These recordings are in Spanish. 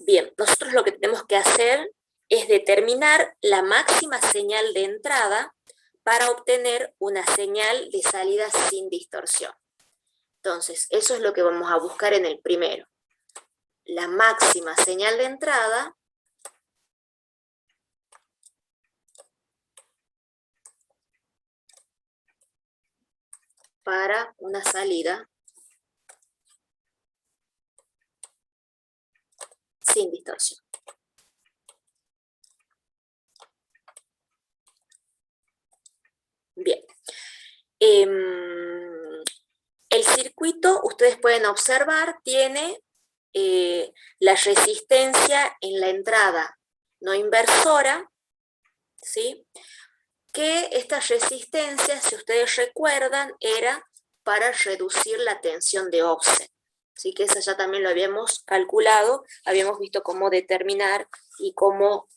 Bien, nosotros lo que tenemos que hacer es determinar la máxima señal de entrada para obtener una señal de salida sin distorsión. Entonces, eso es lo que vamos a buscar en el primero. La máxima señal de entrada para una salida sin distorsión. Bien. El circuito, ustedes pueden observar, tiene la resistencia en la entrada no inversora, ¿sí? Que esta resistencia, si ustedes recuerdan, era para reducir la tensión de offset. Así que esa ya también lo habíamos calculado, habíamos visto cómo determinar y cómo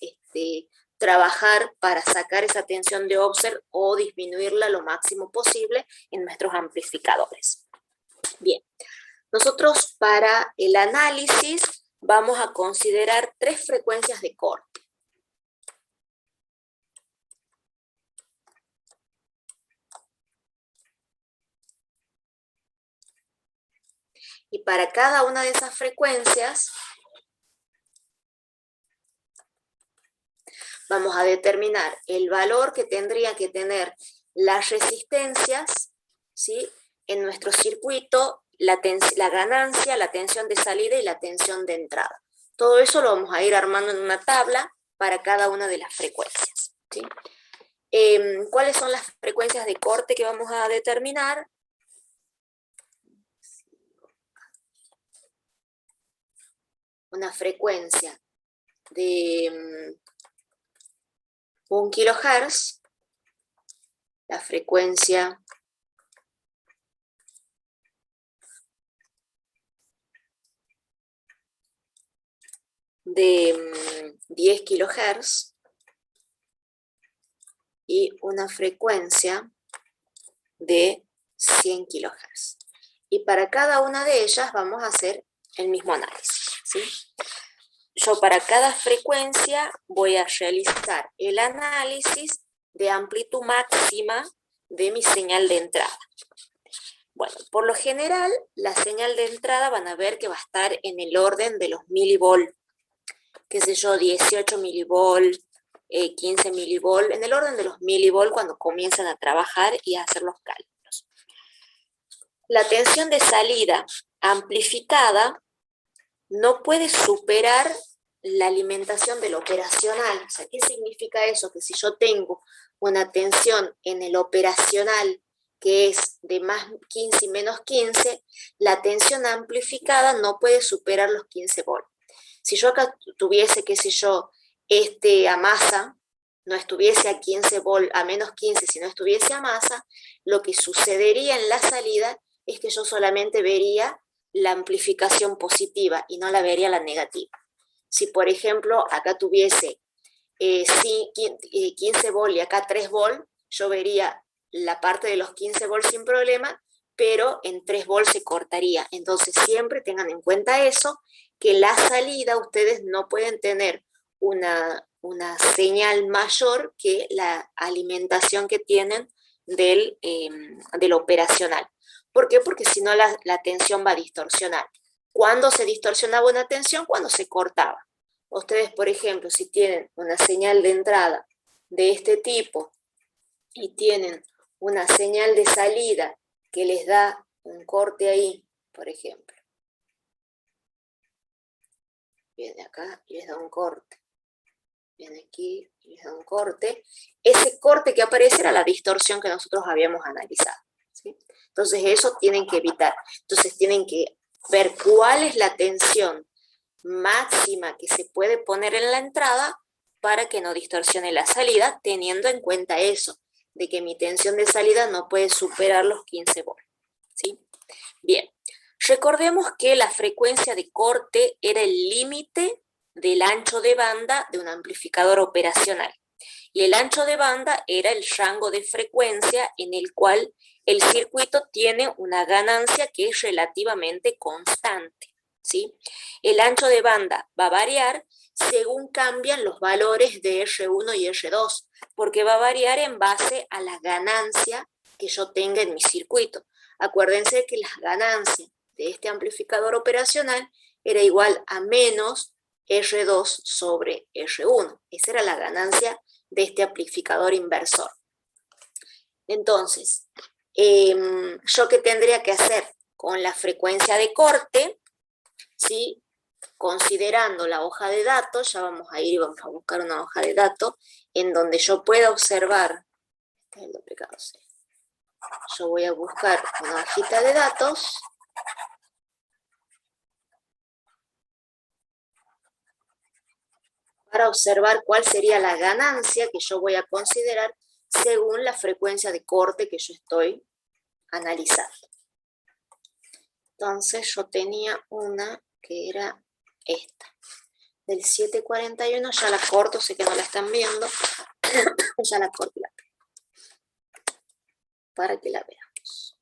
trabajar para sacar esa tensión de offset o disminuirla lo máximo posible en nuestros amplificadores. Bien, nosotros para el análisis vamos a considerar 3 frecuencias de corte. Y para cada una de esas frecuencias vamos a determinar el valor que tendría que tener las resistencias, ¿sí?, en nuestro circuito, la ganancia, la tensión de salida y la tensión de entrada. Todo eso lo vamos a ir armando en una tabla para cada una de las frecuencias, ¿sí? ¿Cuáles son las frecuencias de corte que vamos a determinar? Una frecuencia de 1 kHz, la frecuencia de 10 kHz y una frecuencia de 100 kHz. Y para cada una de ellas vamos a hacer el mismo análisis, ¿sí? Yo para cada frecuencia voy a realizar el análisis de amplitud máxima de mi señal de entrada. Bueno, por lo general, la señal de entrada van a ver que va a estar en el orden de los milivolt, qué sé yo, 18 milivolt, 15 milivolt, en el orden de los milivolt cuando comienzan a trabajar y a hacer los cálculos. La tensión de salida amplificada no puede superar la alimentación del operacional. O sea, ¿qué significa eso? Que si yo tengo una tensión en el operacional que es de más 15 y menos 15, la tensión amplificada no puede superar los 15 volts. Si yo acá tuviese, qué sé yo, a masa, no estuviese a 15 volts, a menos 15, si no estuviese a masa, lo que sucedería en la salida es que yo solamente vería la amplificación positiva y no la vería la negativa. Si, por ejemplo, acá tuviese 15 volts y acá 3 volts, yo vería la parte de los 15 volts sin problema, pero en 3 volts se cortaría. Entonces siempre tengan en cuenta eso, que la salida ustedes no pueden tener una señal mayor que la alimentación que tienen del operacional. ¿Por qué? Porque si no la tensión va a distorsionar. ¿Cuándo se distorsionaba una tensión? Cuando se cortaba. Ustedes, por ejemplo, si tienen una señal de entrada de este tipo y tienen una señal de salida que les da un corte ahí, por ejemplo. Viene acá y les da un corte. Viene aquí y les da un corte. Ese corte que aparece era la distorsión que nosotros habíamos analizado, ¿sí? Entonces eso tienen que evitar. Entonces tienen que ver cuál es la tensión máxima que se puede poner en la entrada para que no distorsione la salida, teniendo en cuenta eso, de que mi tensión de salida no puede superar los 15 volts, ¿sí? Bien, recordemos que la frecuencia de corte era el límite del ancho de banda de un amplificador operacional. Y el ancho de banda era el rango de frecuencia en el cual el circuito tiene una ganancia que es relativamente constante, ¿sí? El ancho de banda va a variar según cambian los valores de R1 y R2, porque va a variar en base a la ganancia que yo tenga en mi circuito. Acuérdense que la ganancia de este amplificador operacional era igual a menos R2 sobre R1. Esa era la ganancia de este amplificador inversor. Entonces, ¿yo qué tendría que hacer? Con la frecuencia de corte, ¿sí? Considerando la hoja de datos, ya vamos a ir y vamos a buscar una hoja de datos en donde yo pueda observar, este es el duplicado C. Yo voy a buscar una hojita de datos para observar cuál sería la ganancia que yo voy a considerar según la frecuencia de corte que yo estoy analizando. Entonces yo tenía una que era esta, del 741, ya la corto, sé que no la están viendo, ya la corto para que la veamos.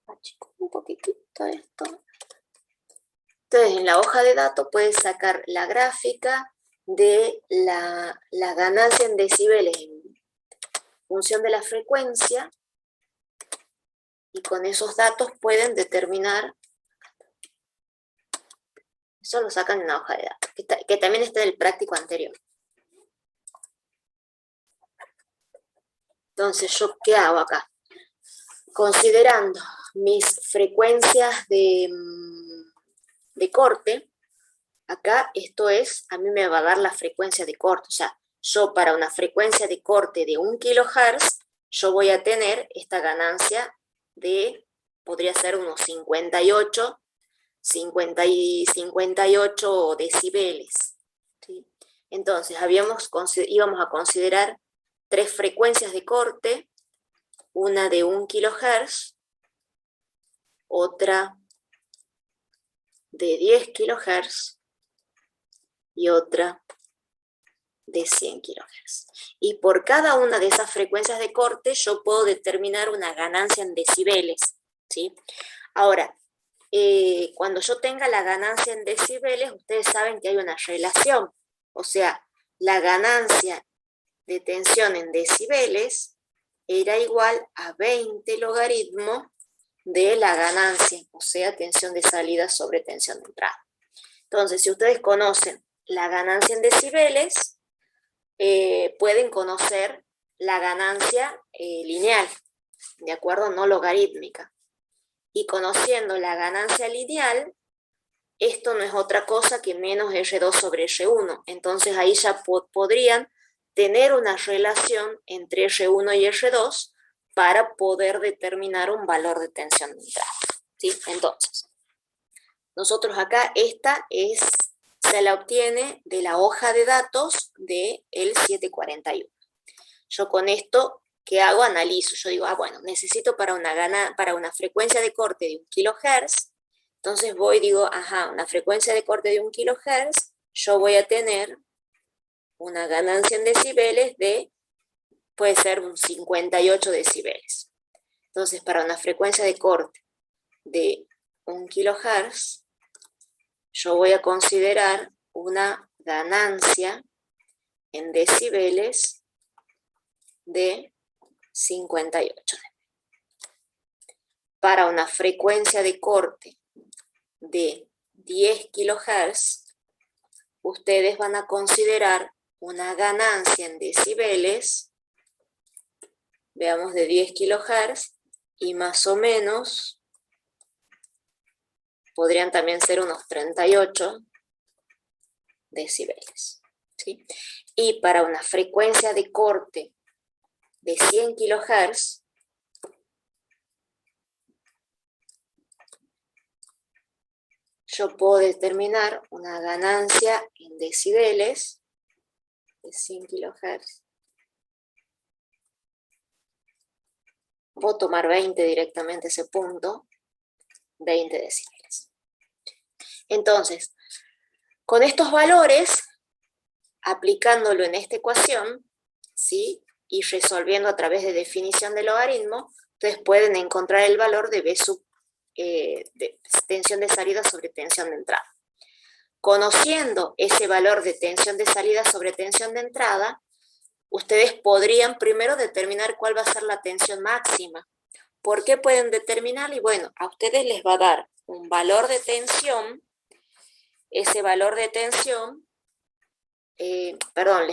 Achico un poquitito esto. Entonces, en la hoja de datos puedes sacar la gráfica de la ganancia en decibeles en función de la frecuencia, y con esos datos pueden determinar, eso lo sacan en la hoja de datos, que también está en el práctico anterior. Entonces, ¿yo qué hago acá? Considerando mis frecuencias de corte, acá esto es, a mí me va a dar la frecuencia de corte, o sea, yo para una frecuencia de corte de 1 kHz, yo voy a tener esta ganancia de, podría ser unos 58 decibeles, ¿sí? Entonces, íbamos a considerar 3 frecuencias de corte, una de 1 kHz, otra de 10 kHz y otra de 100 kHz. Y por cada una de esas frecuencias de corte yo puedo determinar una ganancia en decibeles, ¿sí? Ahora, cuando yo tenga la ganancia en decibeles, ustedes saben que hay una relación, o sea, la ganancia de tensión en decibeles era igual a 20 logaritmos de la ganancia, o sea, tensión de salida sobre tensión de entrada. Entonces, si ustedes conocen la ganancia en decibeles, pueden conocer la ganancia lineal, ¿de acuerdo? No logarítmica. Y conociendo la ganancia lineal, esto no es otra cosa que menos R2 sobre R1. Entonces ahí ya podrían tener una relación entre R1 y R2 para poder determinar un valor de tensión de entrada, ¿sí? Entonces, nosotros acá se la obtiene de la hoja de datos del 741. Yo con esto, ¿qué hago? Analizo. Yo digo, bueno, necesito para una frecuencia de corte de 1 kHz, entonces voy y digo, una frecuencia de corte de 1 kHz, yo voy a tener una ganancia en decibeles de, puede ser un 58 decibeles. Entonces, para una frecuencia de corte de 1 kHz, yo voy a considerar una ganancia en decibeles de 58. Para una frecuencia de corte de 10 kHz, ustedes van a considerar una ganancia en decibeles, veamos, de 10 kHz, y más o menos podrían también ser unos 38 decibeles, ¿sí? Y para una frecuencia de corte de 100 kHz, yo puedo determinar una ganancia en decibeles de 100 kHz. Puedo tomar 20 directamente ese punto, 20 decibeles. Entonces, con estos valores, aplicándolo en esta ecuación, ¿sí?, y resolviendo a través de definición de logaritmo, ustedes pueden encontrar el valor de B sub tensión de salida sobre tensión de entrada. Conociendo ese valor de tensión de salida sobre tensión de entrada, ustedes podrían primero determinar cuál va a ser la tensión máxima. ¿Por qué pueden determinar? Y bueno, a ustedes les va a dar un valor de tensión, ese valor de tensión, les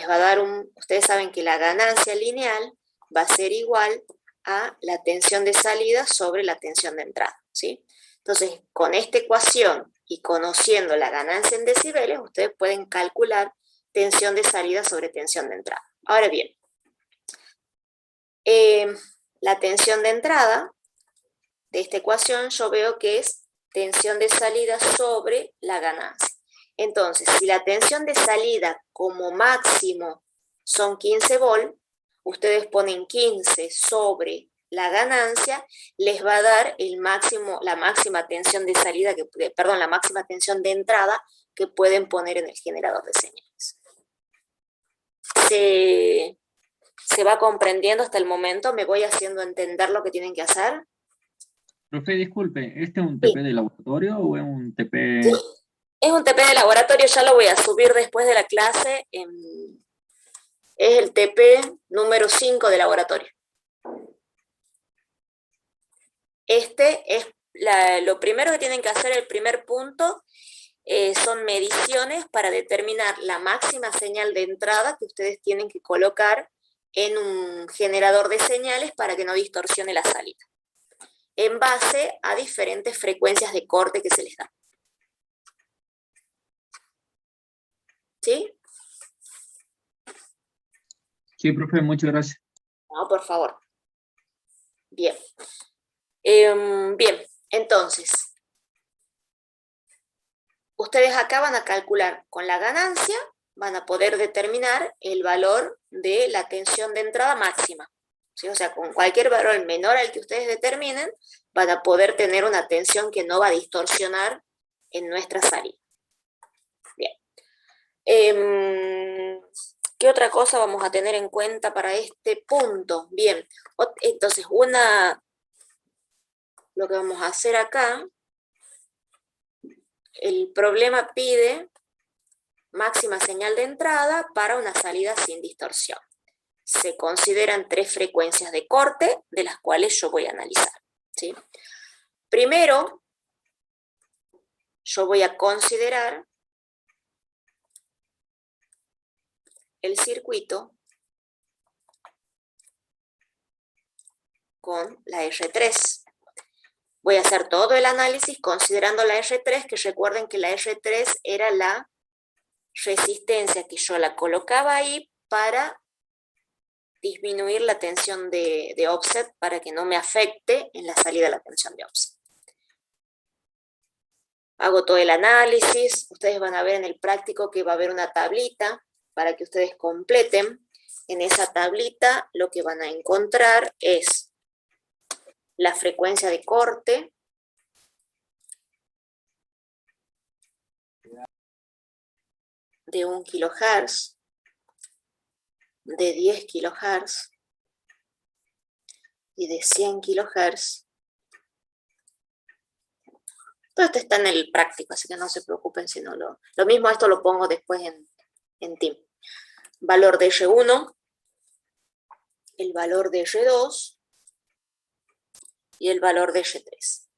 va a dar ustedes saben que la ganancia lineal va a ser igual a la tensión de salida sobre la tensión de entrada, ¿sí? Entonces, con esta ecuación y conociendo la ganancia en decibeles, ustedes pueden calcular tensión de salida sobre tensión de entrada. Ahora bien, la tensión de entrada de esta ecuación yo veo que es tensión de salida sobre la ganancia. Entonces, si la tensión de salida como máximo son 15 volt, ustedes ponen 15 sobre la ganancia, les va a dar la máxima tensión de salida, la máxima tensión de entrada que pueden poner en el generador de señales. ¿Se va comprendiendo hasta el momento? ¿Me voy haciendo entender lo que tienen que hacer? Profe, disculpe, ¿este es un TP de laboratorio o es un TP...? Sí, es un TP de laboratorio, ya lo voy a subir después de la clase. Es el TP número 5 de laboratorio. Lo primero que tienen que hacer, el primer punto, son mediciones para determinar la máxima señal de entrada que ustedes tienen que colocar en un generador de señales para que no distorsione la salida, en base a diferentes frecuencias de corte que se les da. ¿Sí? Sí, profe, muchas gracias. No, por favor. Bien. Bien, entonces, ustedes acá van a calcular con la ganancia, van a poder determinar el valor de la tensión de entrada máxima. ¿Sí? O sea, con cualquier valor menor al que ustedes determinen, van a poder tener una tensión que no va a distorsionar en nuestra salida. Bien. ¿Qué otra cosa vamos a tener en cuenta para este punto? Bien, entonces lo que vamos a hacer acá, el problema pide máxima señal de entrada para una salida sin distorsión. Se consideran 3 frecuencias de corte, de las cuales yo voy a analizar, ¿sí? Primero, yo voy a considerar el circuito con la R3. Voy a hacer todo el análisis considerando la R3, que recuerden que la R3 era la resistencia que yo la colocaba ahí para disminuir la tensión de offset para que no me afecte en la salida la tensión de offset. Hago todo el análisis, ustedes van a ver en el práctico que va a haber una tablita para que ustedes completen. En esa tablita lo que van a encontrar es la frecuencia de corte, de 1 kHz, de 10 kHz y de 100 kHz. Todo esto está en el práctico, así que no se preocupen si no lo mismo, esto lo pongo después en Team. Valor de R1, el valor de R2 y el valor de R3.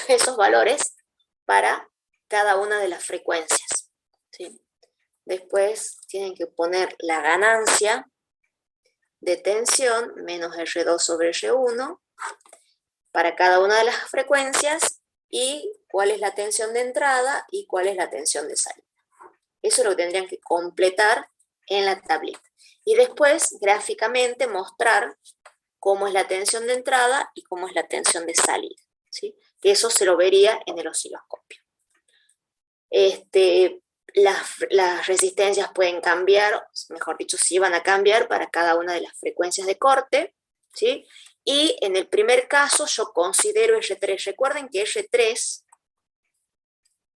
Esos valores para cada una de las frecuencias, ¿sí? Después tienen que poner la ganancia de tensión menos R2 sobre R1 para cada una de las frecuencias y cuál es la tensión de entrada y cuál es la tensión de salida. Eso es lo que tendrían que completar en la tablita. Y después, gráficamente, mostrar cómo es la tensión de entrada y cómo es la tensión de salida, ¿sí? Que eso se lo vería en el osciloscopio. Las resistencias pueden cambiar, mejor dicho, sí van a cambiar para cada una de las frecuencias de corte, ¿sí? Y en el primer caso yo considero R3. Recuerden que R3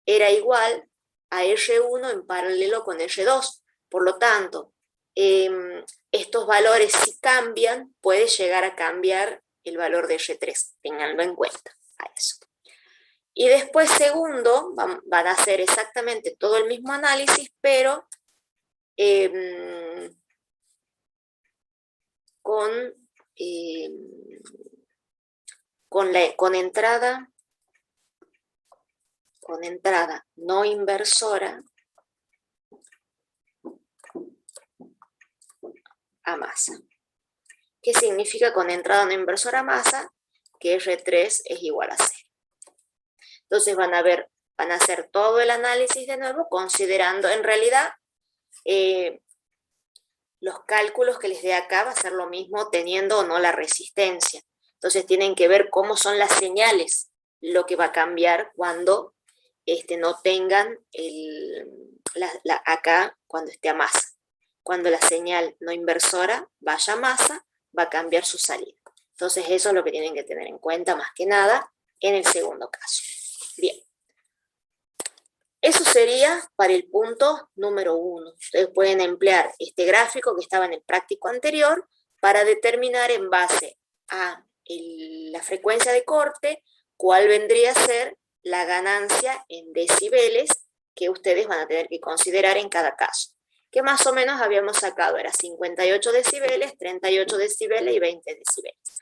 era igual a R1 en paralelo con R2. Por lo tanto, estos valores si cambian, puede llegar a cambiar el valor de R3, ténganlo en cuenta a eso. Y después segundo, van a hacer exactamente todo el mismo análisis, pero con entrada no inversora a masa. ¿Qué significa con entrada no inversora a masa? Que R3 es igual a 0. Entonces van a hacer todo el análisis de nuevo, considerando en realidad los cálculos que les dé acá va a ser lo mismo teniendo o no la resistencia. Entonces tienen que ver cómo son las señales, lo que va a cambiar cuando no tengan acá cuando esté a masa. Cuando la señal no inversora vaya a masa, va a cambiar su salida. Entonces eso es lo que tienen que tener en cuenta más que nada en el segundo caso. Bien. Eso sería para el punto número 1. Ustedes pueden emplear este gráfico que estaba en el práctico anterior para determinar en base a la frecuencia de corte cuál vendría a ser la ganancia en decibeles que ustedes van a tener que considerar en cada caso. Que más o menos habíamos sacado, era 58 decibeles, 38 decibeles y 20 decibeles.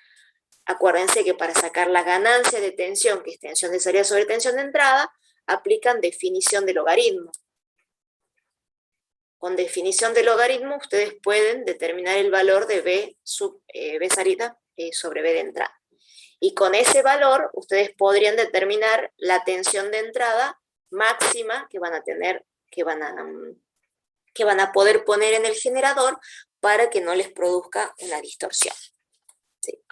Acuérdense que para sacar la ganancia de tensión, que es tensión de salida sobre tensión de entrada, aplican definición de logaritmo. Con definición de logaritmo ustedes pueden determinar el valor de B salida sobre B de entrada. Y con ese valor ustedes podrían determinar la tensión de entrada máxima que van a tener, que van a poder poner en el generador para que no les produzca una distorsión. ¿Sí?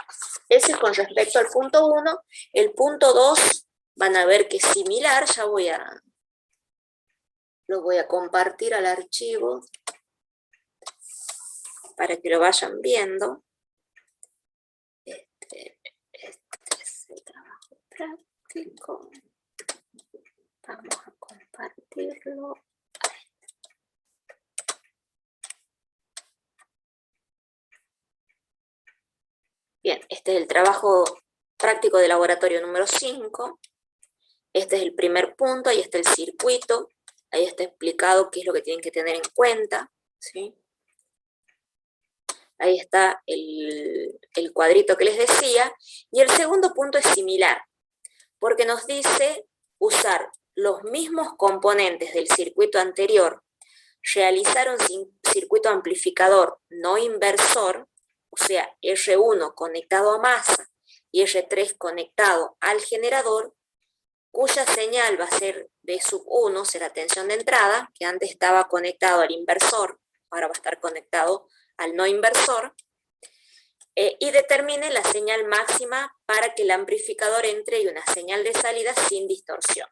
Ese es con respecto al punto 1. El punto 2 van a ver que es similar, ya lo voy a compartir al archivo para que lo vayan viendo. Este es el trabajo práctico. Vamos a compartirlo. Bien, este es el trabajo práctico de laboratorio número 5. Este es el primer punto, ahí está el circuito, ahí está explicado qué es lo que tienen que tener en cuenta, ¿sí? Ahí está el cuadrito que les decía. Y el segundo punto es similar, porque nos dice usar los mismos componentes del circuito anterior, realizar un circuito amplificador no inversor, o sea, R1 conectado a masa y R3 conectado al generador, cuya señal va a ser B1, será tensión de entrada, que antes estaba conectado al inversor, ahora va a estar conectado al no inversor, y determine la señal máxima para que el amplificador entre y una señal de salida sin distorsión.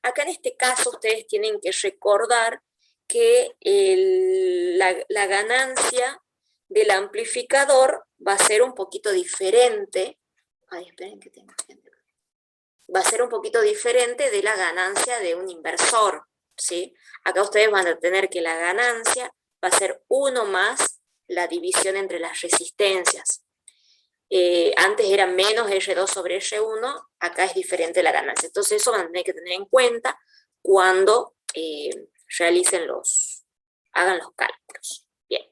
Acá en este caso ustedes tienen que recordar que la ganancia del amplificador va a ser un poquito diferente. Ay, esperen que tengo gente. Va a ser un poquito diferente de la ganancia de un inversor, ¿sí? Acá ustedes van a tener que la ganancia va a ser 1 más la división entre las resistencias. Antes era menos R2 sobre R1, acá es diferente la ganancia. Entonces eso van a tener que tener en cuenta cuando hagan los cálculos. Bien.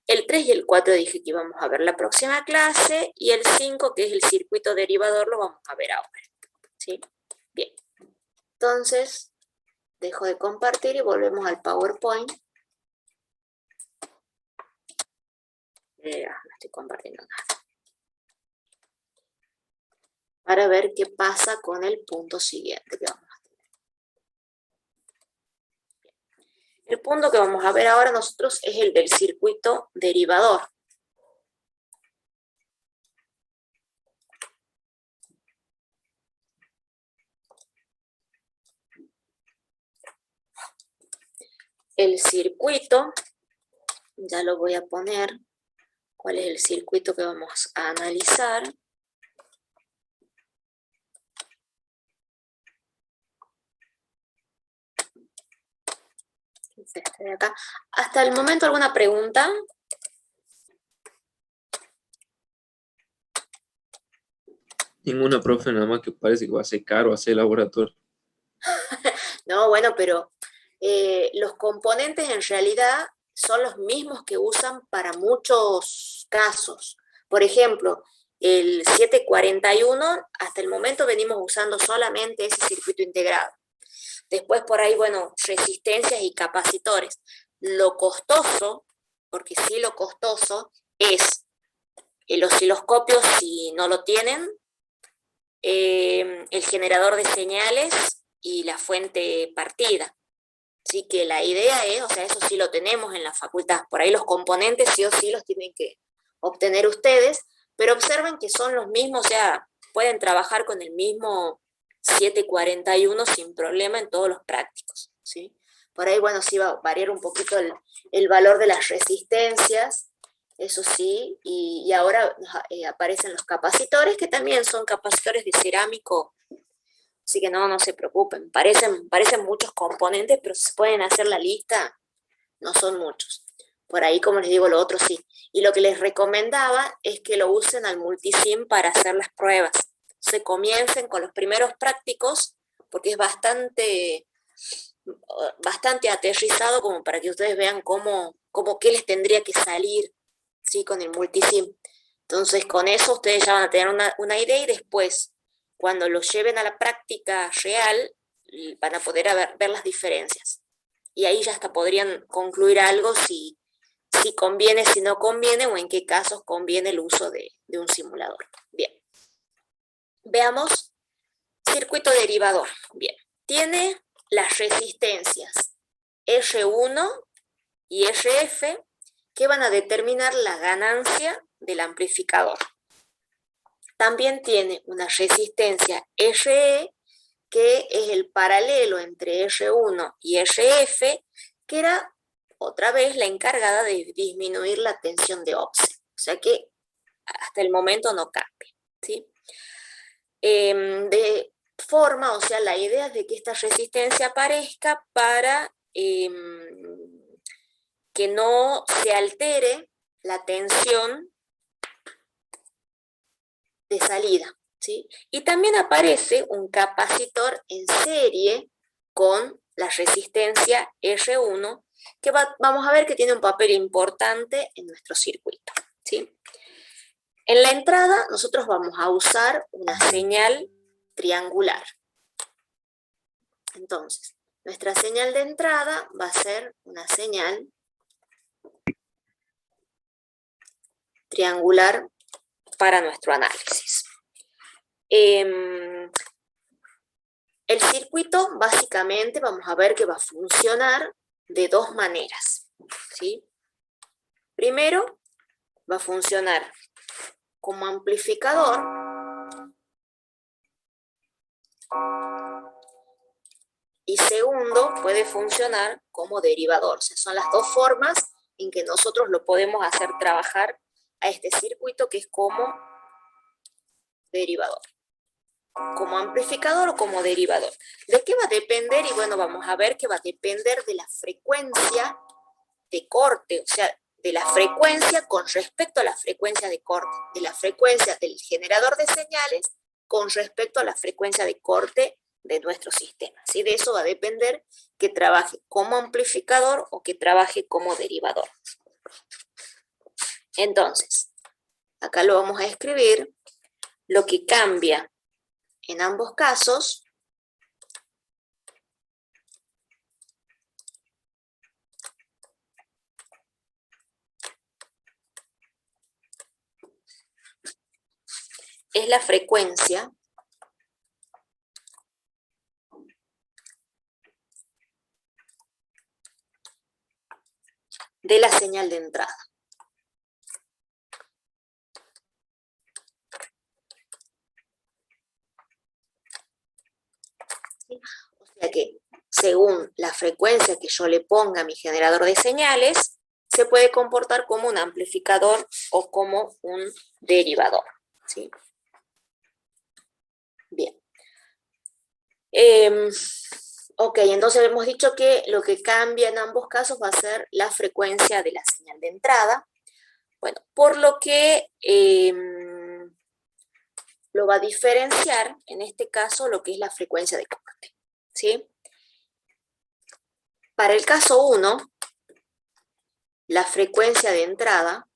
El 3 y el 4 dije que íbamos a ver la próxima clase, y el 5, que es el circuito derivador, lo vamos a ver ahora. ¿Sí? Bien. Entonces, dejo de compartir y volvemos al PowerPoint. No estoy compartiendo nada. Para ver qué pasa con el punto siguiente que vamos a tener. El punto que vamos a ver ahora nosotros es el del circuito derivador. El circuito, ya lo voy a poner, cuál es el circuito que vamos a analizar. Este de acá. Hasta el momento, ¿alguna pregunta? Ninguna, profe, nada más que parece que va a ser caro hacer laboratorio. No, bueno, pero los componentes en realidad son los mismos que usan para muchos casos. Por ejemplo, el 741, hasta el momento venimos usando solamente ese circuito integrado. Después por ahí, bueno, resistencias y capacitores. Lo costoso, porque sí lo costoso, es el osciloscopio si no lo tienen, el generador de señales y la fuente partida. Así que la idea es, o sea, eso sí lo tenemos en la facultad. Por ahí los componentes sí o sí los tienen que obtener ustedes, pero observen que son los mismos, o sea, pueden trabajar con el mismo 741 sin problema en todos los prácticos, ¿sí? Por ahí, bueno, sí va a variar un poquito el valor de las resistencias, eso sí, y ahora aparecen los capacitores, que también son capacitores de cerámico, así que no se preocupen, parecen muchos componentes, pero si se pueden hacer la lista, no son muchos. Por ahí, como les digo, lo otro sí. Y lo que les recomendaba es que lo usen al multisim para hacer las pruebas. Se comiencen con los primeros prácticos, porque es bastante aterrizado como para que ustedes vean cómo qué les tendría que salir, ¿sí? Con el multisim. Entonces, con eso ustedes ya van a tener una idea y después, cuando lo lleven a la práctica real, van a poder ver las diferencias. Y ahí ya hasta podrían concluir algo si conviene, si no conviene, o en qué casos conviene el uso de un simulador. Bien. Veamos circuito derivador. Bien. Tiene las resistencias R1 y RF que van a determinar la ganancia del amplificador. También tiene una resistencia RE, que es el paralelo entre R1 y RF, que era otra vez la encargada de disminuir la tensión de offset. O sea que hasta el momento no cambia, ¿sí? De forma, o sea, la idea es de que esta resistencia aparezca para que no se altere la tensión de salida, ¿sí? Y también aparece un capacitor en serie con la resistencia R1, que vamos a ver que tiene un papel importante en nuestro circuito, ¿sí? En la entrada nosotros vamos a usar una señal triangular. Entonces, nuestra señal de entrada va a ser una señal triangular para nuestro análisis. El circuito básicamente vamos a ver que va a funcionar de dos maneras, ¿sí? Primero, va a funcionar como amplificador y segundo, puede funcionar como derivador. O sea, son las dos formas en que nosotros lo podemos hacer trabajar a este circuito, que es como derivador. Como amplificador o como derivador. ¿De qué va a depender? Y bueno, vamos a ver que va a depender de la frecuencia de corte, o sea, de la frecuencia con respecto a la frecuencia de corte, de la frecuencia del generador de señales con respecto a la frecuencia de corte de nuestro sistema. ¿Sí? De eso va a depender que trabaje como amplificador o que trabaje como derivador. Entonces, acá lo vamos a escribir. Lo que cambia en ambos casos es la frecuencia de la señal de entrada. O sea que según la frecuencia que yo le ponga a mi generador de señales, se puede comportar como un amplificador o como un derivador, ¿sí? Bien. Ok, entonces hemos dicho que lo que cambia en ambos casos va a ser la frecuencia de la señal de entrada. Bueno, por lo que lo va a diferenciar, en este caso, lo que es la frecuencia de corte, ¿sí? Para el caso 1, la frecuencia de entrada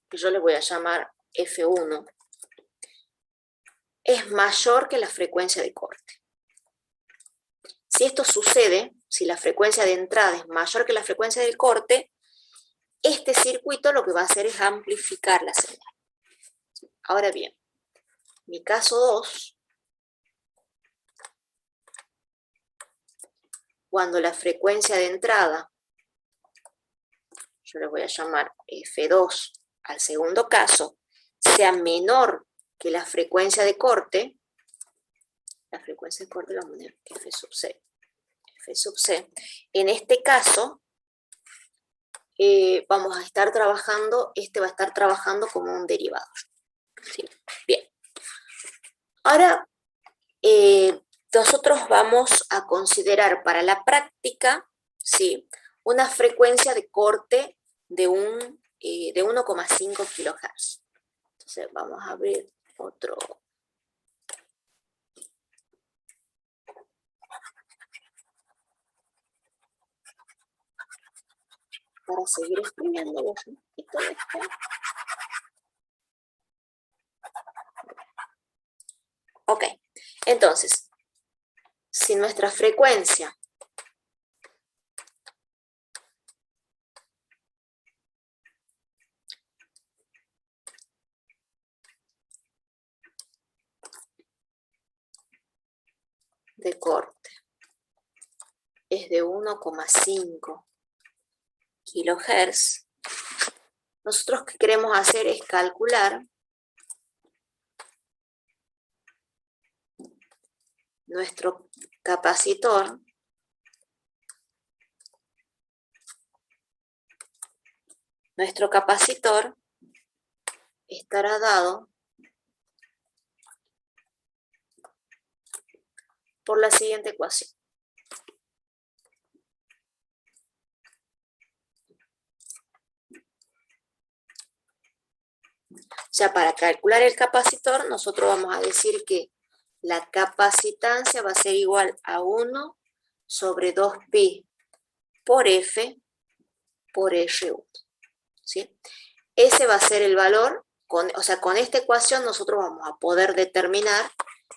que yo le voy a llamar F1, es mayor que la frecuencia de corte. Si esto sucede, si la frecuencia de entrada es mayor que la frecuencia del corte, este circuito lo que va a hacer es amplificar la señal. Ahora bien, mi caso 2, cuando la frecuencia de entrada, yo le voy a llamar F2 al segundo caso, sea menor que la frecuencia de corte, la frecuencia de corte la vamos a poner F sub C. F sub C. En este caso, vamos a estar trabajando, este va a estar trabajando como un derivado. ¿Sí? Bien. Ahora, nosotros vamos a considerar para la práctica, ¿sí?, una frecuencia de corte de 1,5 kHz. Entonces, vamos a abrir otro. Para seguir exprimiendo un poquito de esto. Ok, entonces, si nuestra frecuencia de corte es de 1,5 kHz, nosotros lo que queremos hacer es calcular nuestro capacitor estará dado por la siguiente ecuación. O sea, para calcular el capacitor, nosotros vamos a decir que la capacitancia va a ser igual a 1 sobre 2pi por F por R1. ¿Sí? Ese va a ser el valor, o sea, con esta ecuación nosotros vamos a poder determinar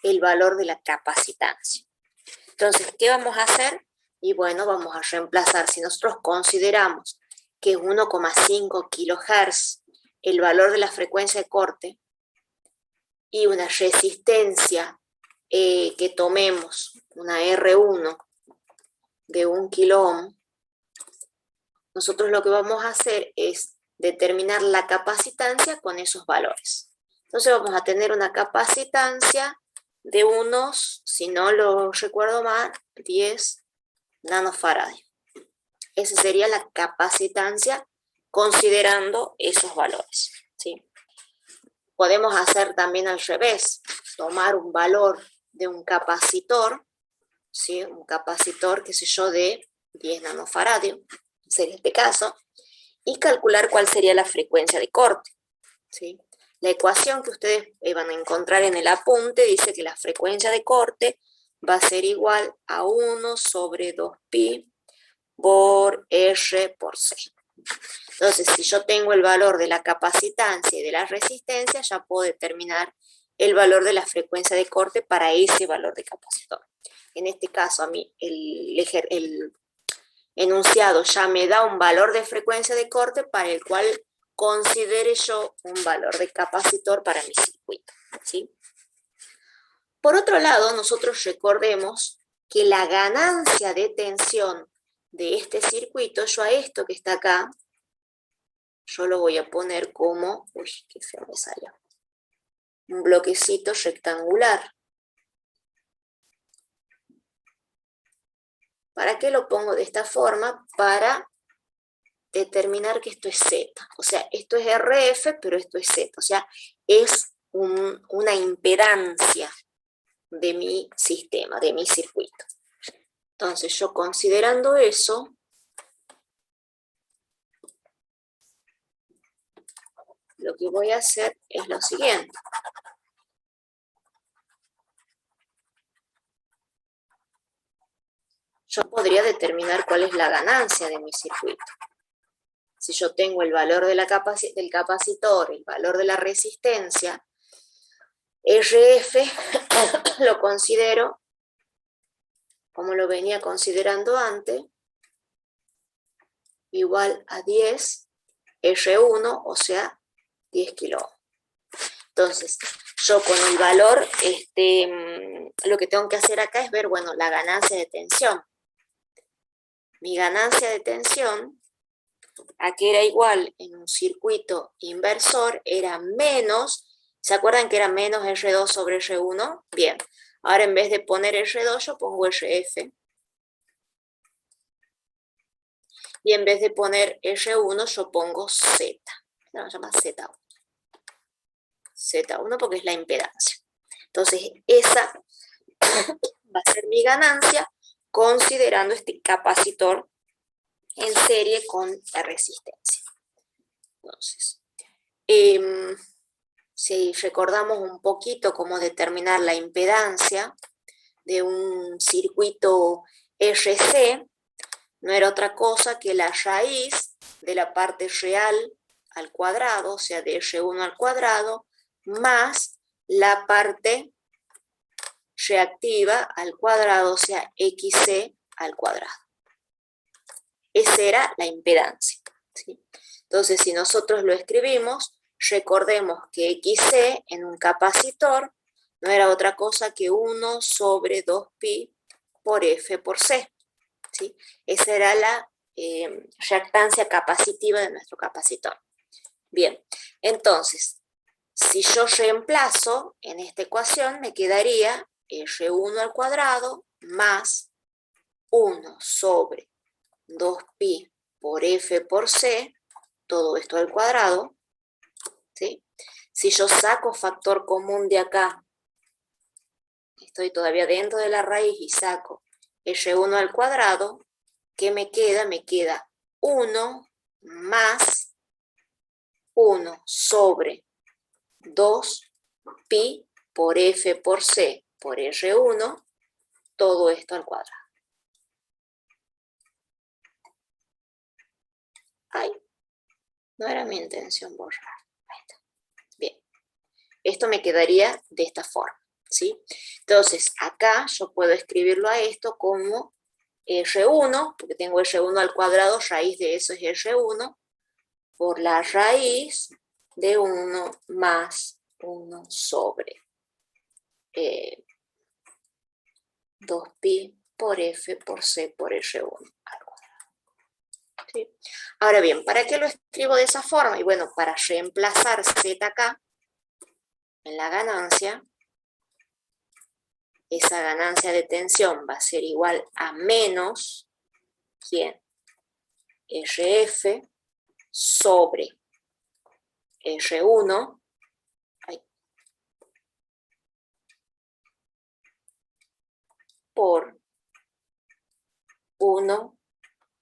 el valor de la capacitancia. Entonces, ¿qué vamos a hacer? Y bueno, vamos a reemplazar, si nosotros consideramos que es 1,5 kHz el valor de la frecuencia de corte y una resistencia que tomemos, una R1 de 1 kΩ, nosotros lo que vamos a hacer es determinar la capacitancia con esos valores. Entonces vamos a tener una capacitancia de unos, si no lo recuerdo mal, 10 nanofarads. Esa sería la capacitancia considerando esos valores, ¿sí? Podemos hacer también al revés, tomar un valor de un capacitor, ¿sí?, un capacitor, qué sé yo, de 10 nanofarads, sería este caso, y calcular cuál sería la frecuencia de corte, ¿sí? La ecuación que ustedes van a encontrar en el apunte dice que la frecuencia de corte va a ser igual a 1 sobre 2pi por R por C. Entonces, si yo tengo el valor de la capacitancia y de la resistencia, ya puedo determinar el valor de la frecuencia de corte para ese valor de capacitor. En este caso, a mí el enunciado ya me da un valor de frecuencia de corte para el cual considere yo un valor de capacitor para mi circuito, ¿sí? Por otro lado, nosotros recordemos que la ganancia de tensión de este circuito, yo a esto que está acá, yo lo voy a poner como, uy, qué feo me salió, un bloquecito rectangular. ¿Para qué lo pongo de esta forma? Para determinar que esto es Z. O sea, esto es RF, pero esto es Z. O sea, es una impedancia de mi sistema, de mi circuito. Entonces, yo considerando eso, lo que voy a hacer es lo siguiente. Yo podría determinar cuál es la ganancia de mi circuito. Si yo tengo el valor de del capacitor, el valor de la resistencia, RF lo considero, como lo venía considerando antes, igual a 10 R1, o sea, 10 kilo ohm. Entonces, yo con el valor, lo que tengo que hacer acá es ver, bueno, la ganancia de tensión. Mi ganancia de tensión, aquí era igual en un circuito inversor, era menos, ¿se acuerdan que era menos R2 sobre R1? Bien, ahora en vez de poner R2 yo pongo RF. Y en vez de poner R1 yo pongo Z. Se llama Z1. Z1 porque es la impedancia. Entonces esa va a ser mi ganancia considerando este capacitor en serie con la resistencia. Entonces, si recordamos un poquito cómo determinar la impedancia de un circuito RC, no era otra cosa que la raíz de la parte real al cuadrado, o sea, de R1 al cuadrado, más la parte reactiva al cuadrado, o sea, XC al cuadrado. Esa era la impedancia, ¿sí? Entonces, si nosotros lo escribimos, recordemos que XC en un capacitor no era otra cosa que 1 sobre 2pi por F por C, ¿sí? Esa era la reactancia capacitiva de nuestro capacitor. Bien, entonces, si yo reemplazo en esta ecuación, me quedaría R1 al cuadrado más 1 sobre 2pi por F por C, todo esto al cuadrado, ¿sí? Si yo saco factor común de acá, estoy todavía dentro de la raíz y saco R1 al cuadrado, ¿qué me queda? Me queda 1 más 1 sobre 2pi por F por C por R1, todo esto al cuadrado. Ay, no era mi intención borrar. Ahí está. Bien. Esto me quedaría de esta forma, ¿sí? Entonces, acá yo puedo escribirlo a esto como R1, porque tengo R1 al cuadrado, raíz de eso es R1, por la raíz de 1 más 1 sobre 2pi por F por C por R1 al cuadrado. ¿Sí? Ahora bien, ¿para qué lo escribo de esa forma? Y bueno, para reemplazar Z acá en la ganancia, esa ganancia de tensión va a ser igual a menos, ¿quién? RF sobre R1 por 1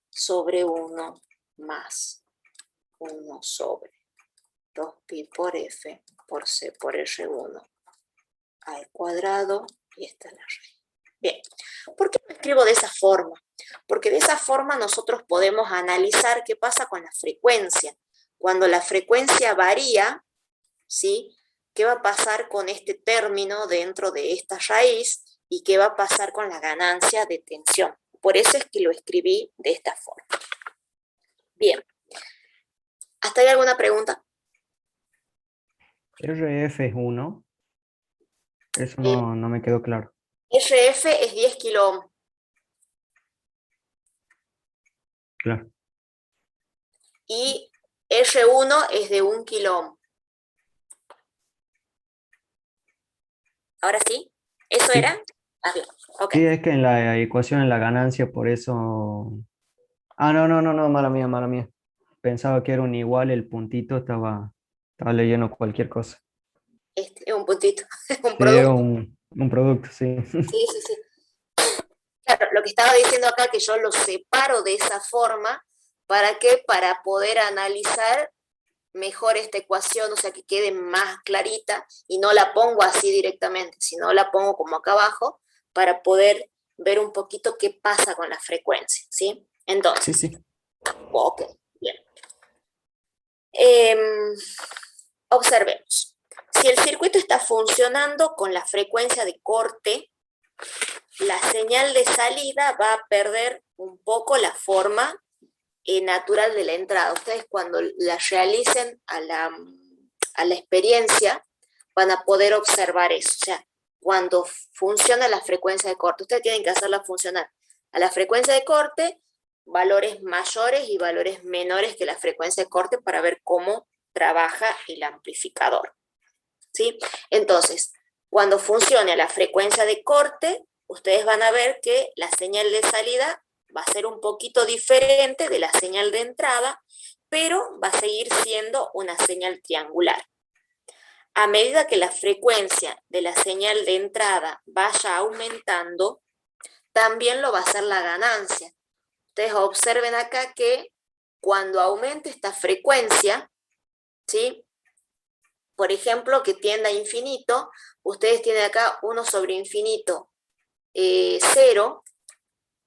sobre 1 más 1 sobre 2pi por F por C por R1 al cuadrado, y esta es la raíz. Bien, ¿por qué lo escribo de esa forma? Porque de esa forma nosotros podemos analizar qué pasa con la frecuencia. Cuando la frecuencia varía, ¿sí? ¿Qué va a pasar con este término dentro de esta raíz? ¿Y qué va a pasar con la ganancia de tensión? Por eso es que lo escribí de esta forma. Bien. ¿Hasta ahí alguna pregunta? RF es 1. Eso no me quedó claro. RF es 10 kilo ohm. Claro. Y R1 es de 1 kilo ohm. ¿Ahora sí? ¿Eso Sí. era? Ah, bien. Ok. Sí, es que en la ecuación, en la ganancia, por eso... Ah, no, mala mía. Pensaba que era un igual, el puntito estaba leyendo cualquier cosa. Es un puntito, un Sí, era producto. un producto, sí. Sí. Claro, lo que estaba diciendo acá que yo lo separo de esa forma, ¿para qué? Para poder analizar mejor esta ecuación, o sea, que quede más clarita, y no la pongo así directamente, sino la pongo como acá abajo, para poder ver un poquito qué pasa con la frecuencia, ¿sí? Entonces, Sí, sí. ok, bien. Observemos. Si el circuito está funcionando con la frecuencia de corte, la señal de salida va a perder un poco la forma natural de la entrada. Ustedes cuando la realicen a la experiencia van a poder observar eso. O sea, cuando funciona la frecuencia de corte, ustedes tienen que hacerla funcionar a la frecuencia de corte, valores mayores y valores menores que la frecuencia de corte para ver cómo trabaja el amplificador, ¿sí? Entonces, cuando funcione a la frecuencia de corte, ustedes van a ver que la señal de salida va a ser un poquito diferente de la señal de entrada, pero va a seguir siendo una señal triangular. A medida que la frecuencia de la señal de entrada vaya aumentando, también lo va a hacer la ganancia. Ustedes observen acá que cuando aumente esta frecuencia, ¿sí? Por ejemplo, que tienda a infinito, ustedes tienen acá 1 sobre infinito 0,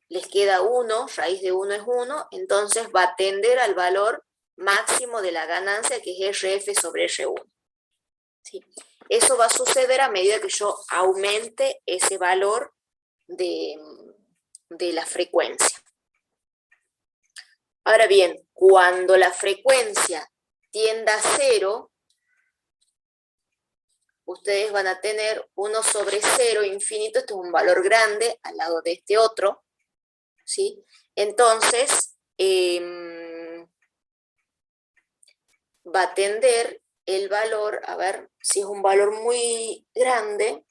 les queda 1, raíz de 1 es 1, entonces va a tender al valor máximo de la ganancia, que es RF sobre R1. ¿Sí? Eso va a suceder a medida que yo aumente ese valor de la frecuencia. Ahora bien, cuando la frecuencia tienda a 0, ustedes van a tener 1 sobre 0 infinito, esto es un valor grande al lado de este otro, ¿sí? Entonces, va a tender el valor, a ver, si es un valor muy grande,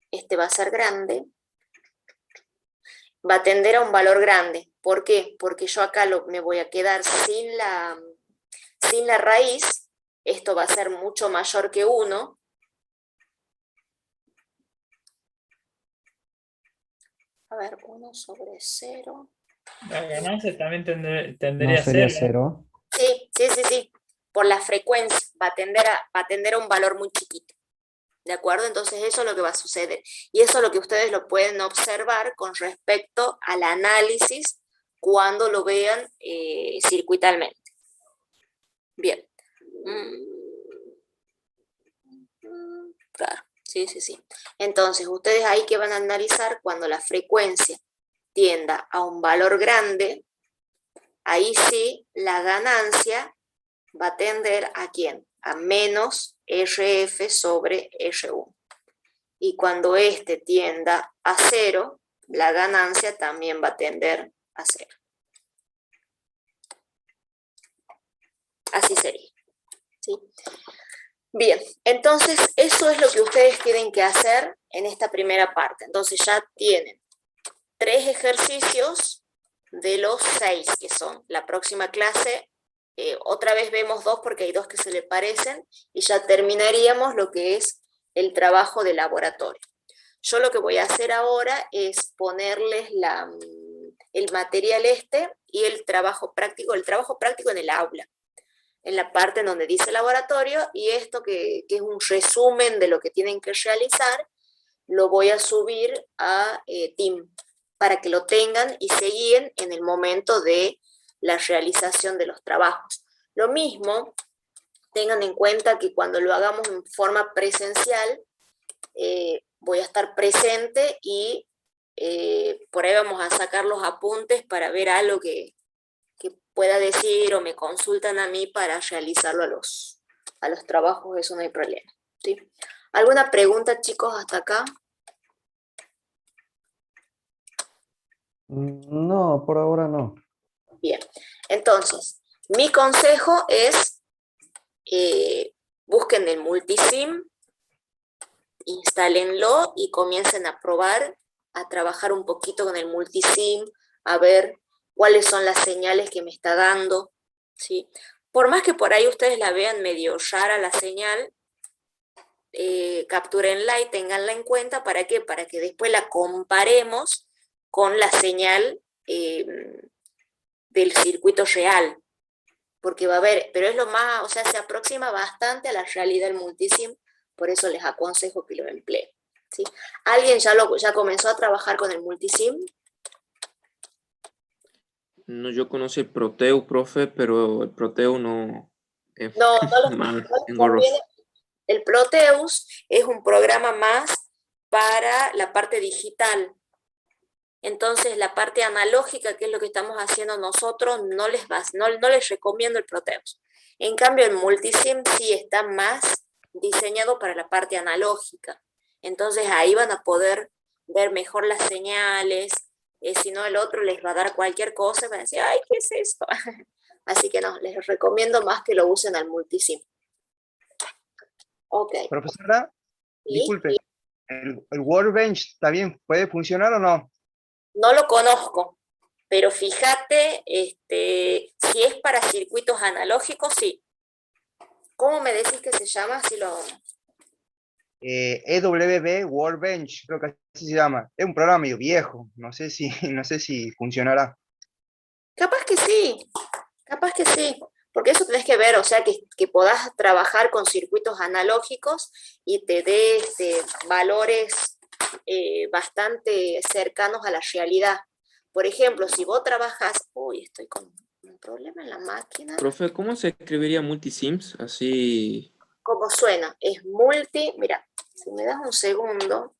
este va a ser grande, va a tender a un valor grande. ¿Por qué? Porque yo acá me voy a quedar sin la raíz, esto va a ser mucho mayor que 1. A ver, 1 sobre 0. La ganancia también No tendería a sería ser, ¿no? 0. Sí. Por la frecuencia va a tender a un valor muy chiquito. ¿De acuerdo? Entonces eso es lo que va a suceder. Y eso es lo que ustedes lo pueden observar con respecto al análisis cuando lo vean circuitalmente. Bien. Claro, sí. Entonces, ustedes ahí que van a analizar cuando la frecuencia tienda a un valor grande, ahí sí la ganancia va a tender ¿a quién? A menos RF sobre R1. Y cuando este tienda a 0, la ganancia también va a tender a 0. Así sería, ¿sí? Bien, entonces eso es lo que ustedes tienen que hacer en esta primera parte. Entonces ya tienen 3 ejercicios de los 6 que son. La próxima clase, otra vez vemos 2 porque hay 2 que se le parecen y ya terminaríamos lo que es el trabajo de laboratorio. Yo lo que voy a hacer ahora es ponerles el material y el trabajo práctico en el aula, en la parte en donde dice laboratorio, y esto que es un resumen de lo que tienen que realizar, lo voy a subir a Team, para que lo tengan y se guíen en el momento de la realización de los trabajos. Lo mismo, tengan en cuenta que cuando lo hagamos en forma presencial, voy a estar presente y por ahí vamos a sacar los apuntes para ver algo que pueda decir o me consultan a mí para realizarlo a los trabajos, eso no hay problema, ¿sí? ¿Alguna pregunta, chicos, hasta acá? No, por ahora no. Bien, entonces, mi consejo es busquen el multisim, instálenlo y comiencen a probar, a trabajar un poquito con el multisim, a ver cuáles son las señales que me está dando, ¿sí? Por más que por ahí ustedes la vean medio rara la señal, captúrenla y ténganla en cuenta. ¿Para qué? Para que después la comparemos con la señal del circuito real, porque va a haber, pero es lo más, o sea, se aproxima bastante a la realidad del multisim, por eso les aconsejo que lo empleen, ¿sí? ¿Alguien ya comenzó a trabajar con el multisim? No, yo conocí el Proteo, profe, pero el Proteo no es No, más no les engorroso. conviene. El Proteus es un programa más para la parte digital. Entonces, la parte analógica, que es lo que estamos haciendo nosotros, no les recomiendo el Proteus. En cambio, el Multisim sí está más diseñado para la parte analógica. Entonces, ahí van a poder ver mejor las señales. Si no, el otro les va a dar cualquier cosa y van a decir, ay, ¿qué es esto? Así que no, les recomiendo más que lo usen al Multisim. Ok. Profesora, ¿Sí? disculpe, ¿el Workbench también puede funcionar o no? No lo conozco, pero fíjate, si es para circuitos analógicos, sí. ¿Cómo me decís que se llama? Si lo... EWB Workbench, creo que así se llama. Es un programa medio viejo, no sé si, no sé si funcionará. Capaz que sí, porque eso tenés que ver, o sea, que podás trabajar con circuitos analógicos y te dé valores bastante cercanos a la realidad. Por ejemplo, si vos trabajas, uy, estoy con un problema en la máquina. Profe, ¿cómo se escribiría multisims? Así. ¿Cómo suena? Es mira, si me das un segundo,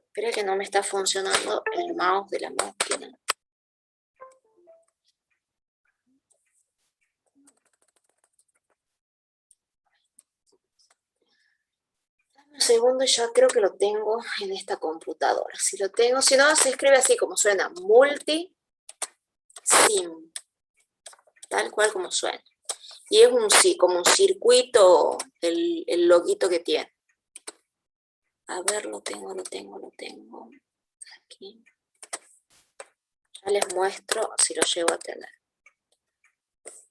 espera que no me está funcionando el mouse de la máquina. Un segundo, ya creo que lo tengo en esta computadora. Si lo tengo, si no, se escribe así como suena, multisim, tal cual como suena. Y es como un circuito el loguito que tiene. A ver, lo tengo. Aquí. Ya les muestro si lo llego a tener.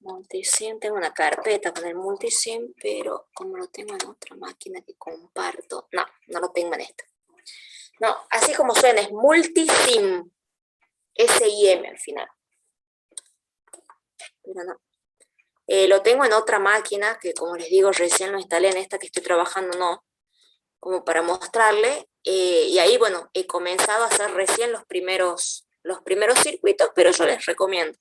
Multisim, tengo una carpeta con el multisim, pero como lo tengo en otra máquina que comparto, no lo tengo en esta. No, así como suena, es multisim, S-I-M al final. Pero no. Lo tengo en otra máquina, que como les digo, recién lo instalé en esta que estoy trabajando, no, como para mostrarle, y ahí, bueno, he comenzado a hacer recién los primeros circuitos, pero yo les recomiendo.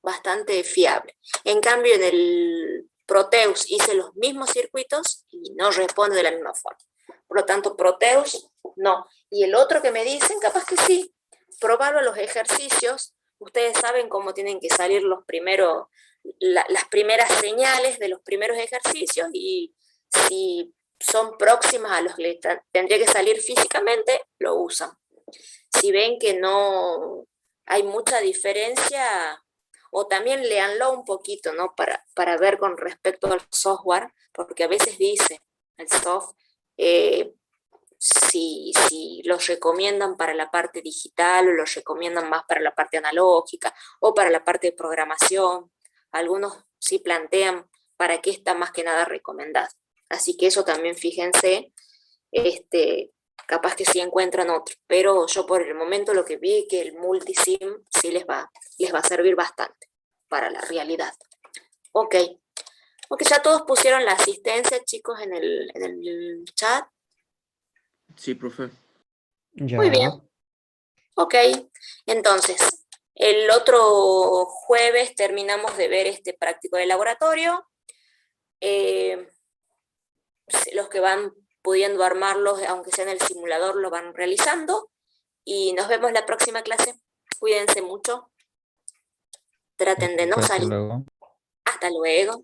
Bastante fiable. En cambio, en el Proteus hice los mismos circuitos y no responde de la misma forma. Por lo tanto, Proteus, no. Y el otro que me dicen, capaz que sí, probarlo los ejercicios. Ustedes saben cómo tienen que salir las primeras señales de los primeros ejercicios y si son próximas a los que tendría que salir físicamente, lo usan. Si ven que no hay mucha diferencia, o también léanlo un poquito, ¿no? Para ver con respecto al software, porque a veces dice el soft si los recomiendan para la parte digital o los recomiendan más para la parte analógica o para la parte de programación. Algunos sí plantean para qué está más que nada recomendado. Así que eso también fíjense, capaz que sí encuentran otro, pero yo por el momento lo que vi es que el multisim sí les va a servir bastante para la realidad. Ok, ya todos pusieron la asistencia, chicos, en el chat. Sí, profe. Ya. Muy bien. Ok, entonces, el otro jueves terminamos de ver este práctico de laboratorio. Los que van pudiendo armarlos, aunque sea en el simulador, lo van realizando. Y nos vemos la próxima clase. Cuídense mucho. Traten de no Hasta salir. luego. Hasta luego.